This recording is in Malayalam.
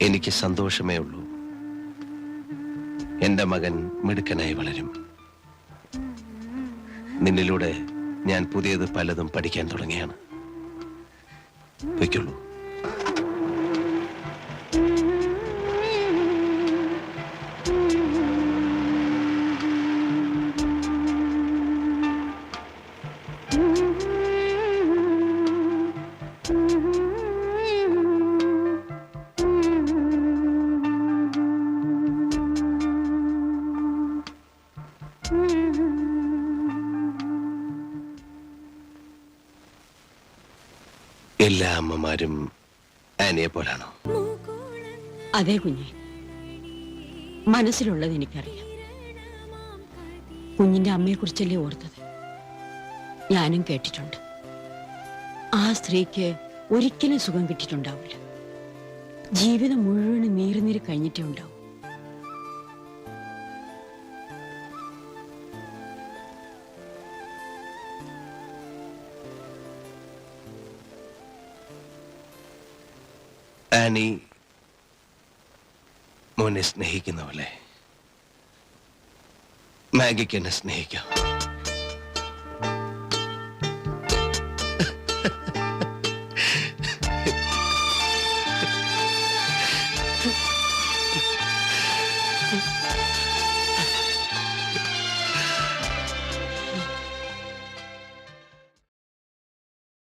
എനിക്ക് സന്തോഷമേ ഉള്ളൂ. എന്റെ മകൻ മിടുക്കനായി വളരും. നിന്നിലൂടെ ഞാൻ പുതിയത് പലതും പഠിക്കാൻ തുടങ്ങിയാണ്. വയ്ക്കുള്ളൂ. എല്ലാ അമ്മമാരും ആനിയെ പോലാണോ? അതെ കുഞ്ഞെ, മനസ്സിലുള്ളത് എനിക്കറിയാം. കുഞ്ഞിന്റെ അമ്മയെ കുറിച്ചല്ലേ ഓർത്തത്. ഞാനും കേട്ടിട്ടുണ്ട്. ആ സ്ത്രീക്ക് ഒരിക്കലും സുഖം കിട്ടിയിട്ടുണ്ടാവില്ല. ജീവിതം മുഴുവനും നീറി കഴിഞ്ഞിട്ടേ ഉണ്ടാവും. ആനി മോനെ സ്നേഹിക്കുന്ന പോലെ മാഗിക്ക് എന്നെ സ്നേഹിക്കാം.